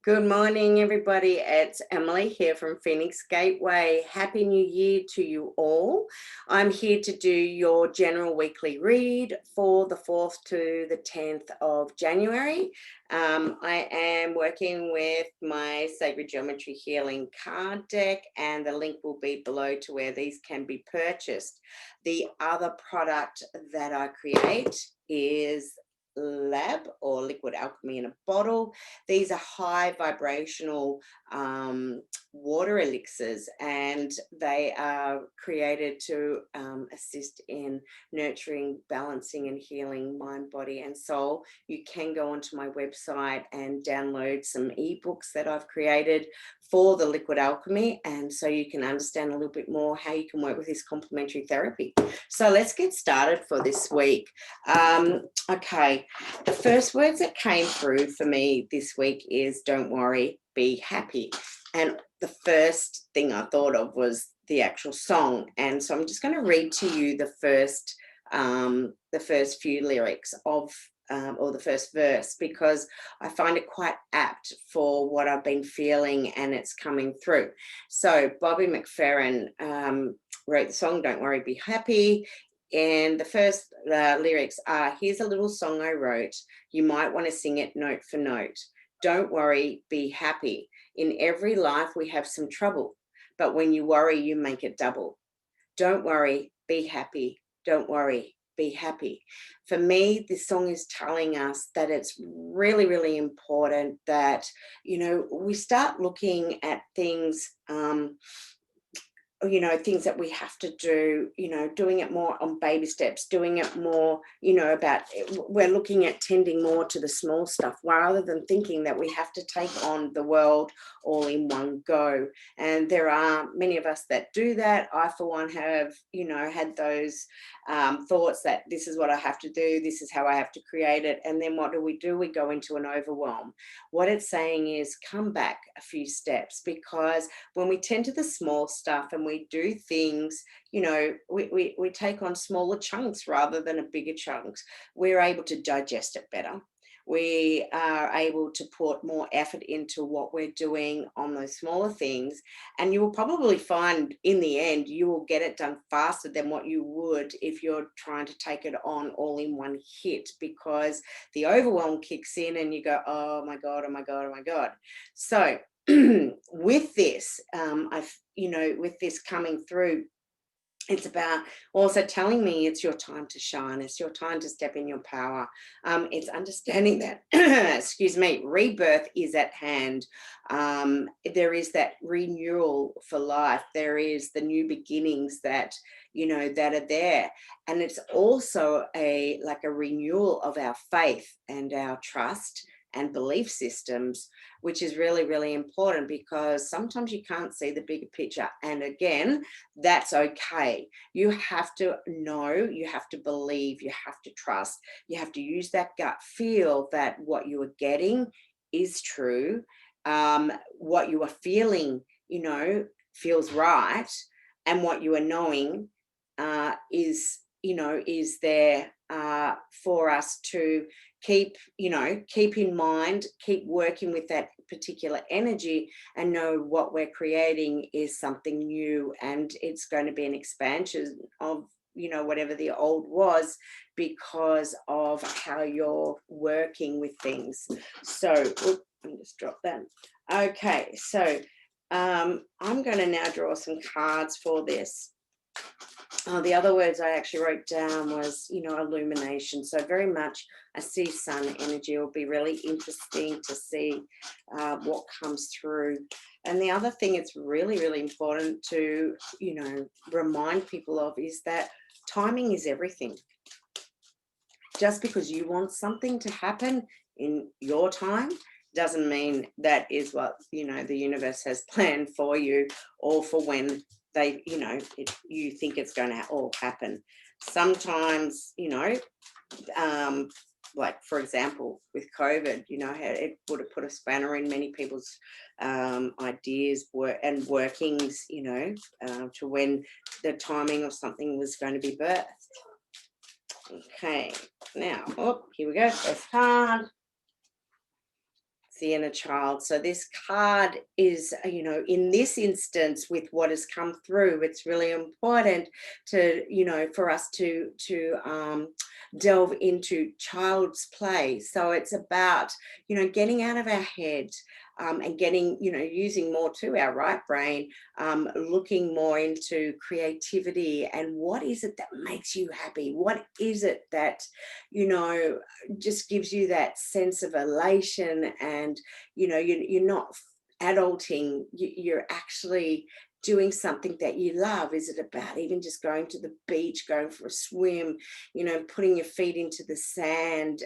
Good morning, everybody. It's Emily here from Phoenix Gateway. Happy New Year to you all. I'm here to do your general weekly read for the 4th to the 10th of January. I am working with my Sacred Geometry Healing card deck, and the link will be below to where these can be purchased. The other product that I create is lab or liquid alchemy in a bottle. These are high vibrational water elixirs, and they are created to assist in nurturing, balancing and healing mind, body and soul. You can go onto my website and download some ebooks that I've created for the liquid alchemy, and so you can understand a little bit more how you can work with this complementary therapy. So let's get started for this week. Okay, the first words that came through for me this week is don't worry, be happy. And the first thing I thought of was the actual song. And so I'm just going to read to you the first few lyrics of or the first verse, because I find it quite apt for what I've been feeling and it's coming through. So Bobby McFerrin wrote the song Don't Worry, Be Happy. And the first lyrics are, here's a little song I wrote. You might want to sing it note for note. Don't worry, be happy. In every life we have some trouble, but when you worry, you make it double. Don't worry, be happy. Don't worry, be happy. For me, this song is telling us that it's really, really important that, we start looking at things, things that we have to do, doing it more on baby steps, doing it more, we're looking at tending more to the small stuff rather than thinking that we have to take on the world all in one go. And there are many of us that do that. I, for one, have, had those thoughts that this is what I have to do, this is how I have to create it. And then what do? We go into an overwhelm. What it's saying is come back a few steps, because when we tend to the small stuff and we do things, we take on smaller chunks rather than a bigger chunks, we're able to digest it better. We are able to put more effort into what we're doing on those smaller things. And you will probably find in the end, you will get it done faster than what you would if you're trying to take it on all in one hit, because the overwhelm kicks in and you go, oh my God, oh my God, oh my God. So with this, with this coming through, it's about also telling me it's your time to shine. It's your time to step in your power. It's understanding that, excuse me, rebirth is at hand. There is that renewal for life. There is the new beginnings that, that are there. And it's also a renewal of our faith and our trust and belief systems, which is really, really important, because sometimes you can't see the bigger picture. And again, that's okay. You have to know, you have to believe, you have to trust, you have to use that gut feel that what you are getting is true. What you are feeling, feels right. And what you are knowing is there for us to keep in mind, keep working with that particular energy, and know what we're creating is something new, and it's going to be an expansion of whatever the old was, because of how you're working with things. So let me just drop that. Okay, so I'm going to now draw some cards for this. The other words I actually wrote down was, illumination. So very much I see sun energy. It will be really interesting to see what comes through. And the other thing it's really, really important to, remind people of is that timing is everything. Just because you want something to happen in your time doesn't mean that is what, the universe has planned for you, or for when they, you think it's going to all happen. Sometimes, like for example, with COVID, it would have put a spanner in many people's ideas and workings, to when the timing of something was going to be birthed. Okay, now, here we go, first card. the inner child. So this card is, you know, in this instance with what has come through, it's really important to, you know, for us to delve into child's play. So it's about, you know, getting out of our head, and getting, you know, using more to our right brain, looking more into creativity and what is it that makes you happy? What is it that, you know, just gives you that sense of elation, and, you know, you're not adulting, you're actually doing something that you love. Is it about even just going to the beach, going for a swim, you know, putting your feet into the sand?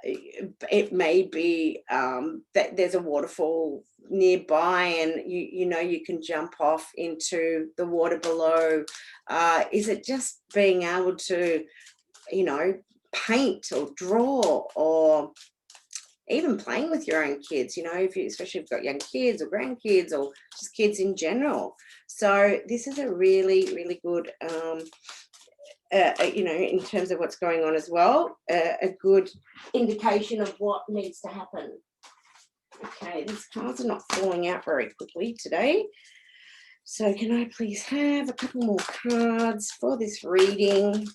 It may be that there's a waterfall nearby and you know you can jump off into the water below. Is it just being able to, you know, paint or draw, or even playing with your own kids, you know, if you, especially if you've got young kids or grandkids or just kids in general. So this is a really, really good you know, in terms of what's going on as well, a good indication of what needs to happen. Okay, these cards are not falling out very quickly today. So can I please have a couple more cards for this reading?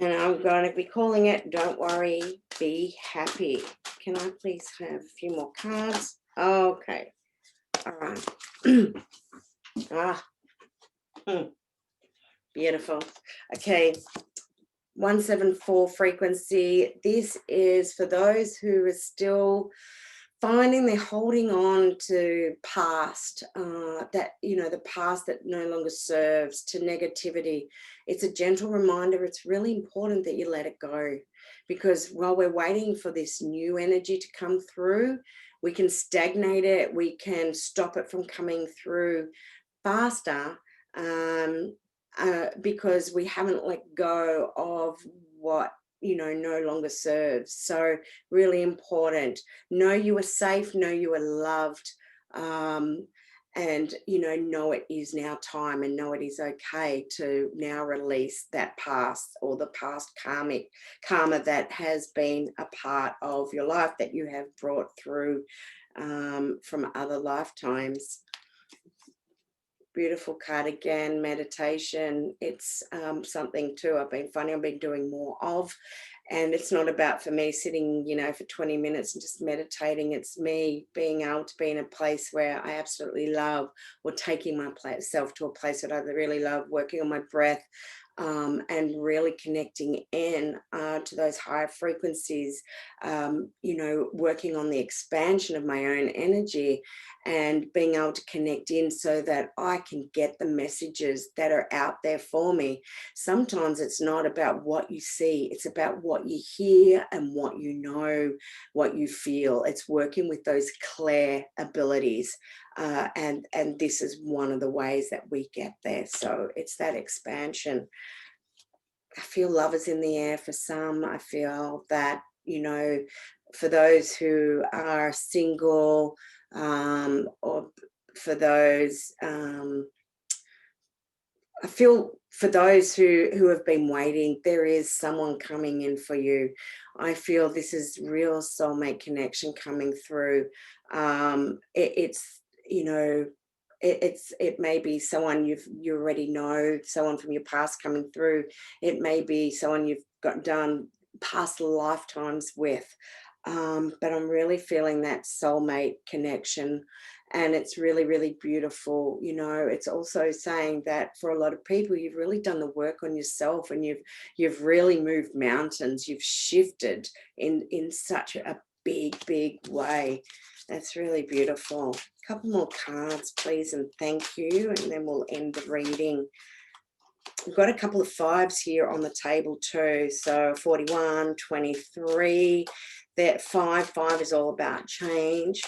And I'm going to be calling it Don't Worry, Be Happy. Can I please have a few more cards? Okay. All right. Beautiful. Okay. 174 frequency. This is for those who are still finding they're holding on to past, that, you know, the past that no longer serves, to negativity. It's a gentle reminder. It's really important that you let it go, because while we're waiting for this new energy to come through, we can stagnate it. We can stop it from coming through faster, because we haven't let go of what, you know, no longer serves. So really important. Know you are safe, know you are loved, and, you know it is now time, and know it is okay to now release that past, or the past karma that has been a part of your life that you have brought through from other lifetimes. Beautiful card again, meditation. It's something too I've been doing more of, and it's not about, for me, sitting, you know, for 20 minutes and just meditating. It's me being able to be in a place where I absolutely love, or taking myself to a place that I really love, working on my breath, and really connecting in to those higher frequencies, you know, working on the expansion of my own energy, and being able to connect in so that I can get the messages that are out there for me. Sometimes it's not about what you see, it's about what you hear and what you know, what you feel. It's working with those clair abilities. And this is one of the ways that we get there. So it's that expansion. I feel love is in the air for some. I feel that, you know, for those who are single, or for those, I feel for those who have been waiting, there is someone coming in for you. I feel this is real soulmate connection coming through. It's, you know, it may be someone you already know, someone from your past coming through. It may be someone you've got done past lifetimes with. But I'm really feeling that soulmate connection, and it's really, really beautiful. You know, it's also saying that for a lot of people, you've really done the work on yourself, and you've really moved mountains. You've shifted in such a big way. That's really beautiful. A couple more cards, please, and thank you, and then we'll end the reading. We've got a couple of fives here on the table too. So 41, 23. That five is all about change.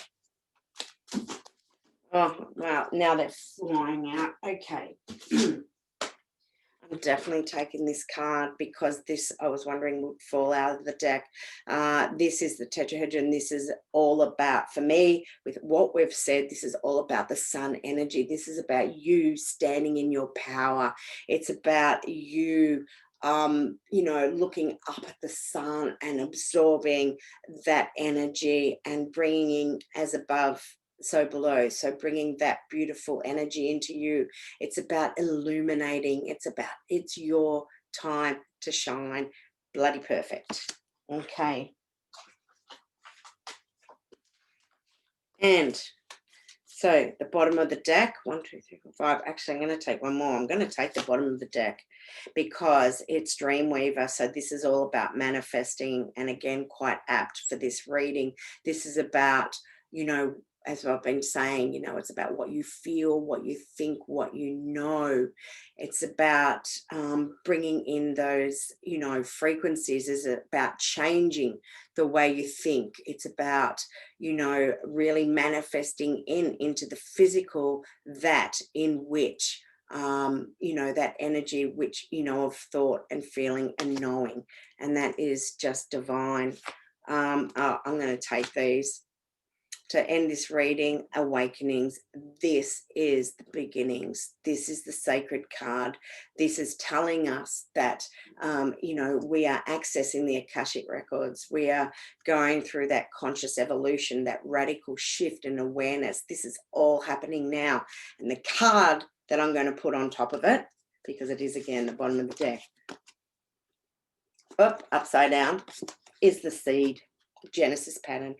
Oh, wow. Now they're flying out. Okay. I'm definitely taking this card because this, I was wondering, would fall out of the deck. This is the tetrahedron. This is all about, for me, with what we've said, this is all about the sun energy. This is about you standing in your power. It's about you you know, looking up at the sun and absorbing that energy and bringing as above, so below. So bringing that beautiful energy into you. It's about illuminating. It's your time to shine. Bloody perfect. Okay. And so the bottom of the deck, 1, 2, 3, 4, 5. Actually, I'm going to take one more. I'm going to take the bottom of the deck because it's Dreamweaver. So this is all about manifesting, and again, quite apt for this reading. This is about, you know, as I've been saying, you know, it's about what you feel, what you think, what you know. It's about bringing in those, you know, frequencies. Is about changing the way you think. It's about, you know, really manifesting into the physical, that in which, you know, that energy which, you know, of thought and feeling and knowing, and that is just divine. I'm going to take these to end this reading. Awakenings. This is the beginnings. This is the sacred card. This is telling us that, you know, we are accessing the Akashic records. We are going through that conscious evolution, that radical shift in awareness. This is all happening now. And the card that I'm going to put on top of it, because it is again the bottom of the deck, upside down, is the seed, Genesis pattern.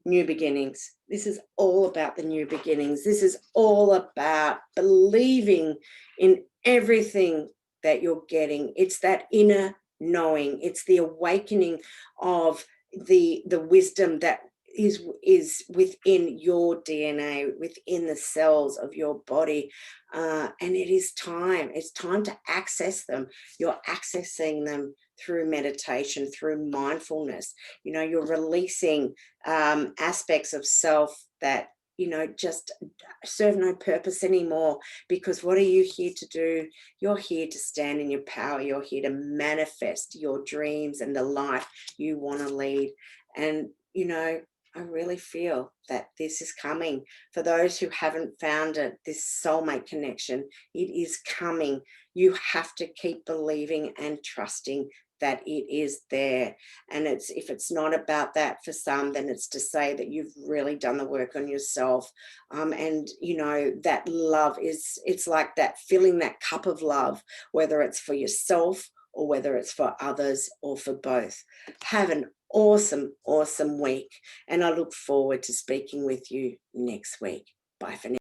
New beginnings. This is all about the new beginnings. This is all about believing in everything that you're getting. It's that inner knowing. It's the awakening of the wisdom that is within your DNA, within the cells of your body, and it is time. It's time to access them. You're accessing them through meditation, through mindfulness. You know, you're releasing aspects of self that, you know, just serve no purpose anymore. Because what are you here to do? You're here to stand in your power. You're here to manifest your dreams and the life you want to lead. And, you know, I really feel that this is coming. For those who haven't found it, this soulmate connection, it is coming. You have to keep believing and trusting that it is there. And it's, if it's not about that for some, then it's to say that you've really done the work on yourself. And, you know, that love is, it's like that, filling that cup of love, whether it's for yourself or whether it's for others or for both. Have an awesome week, and I look forward to speaking with you next week. Bye for now.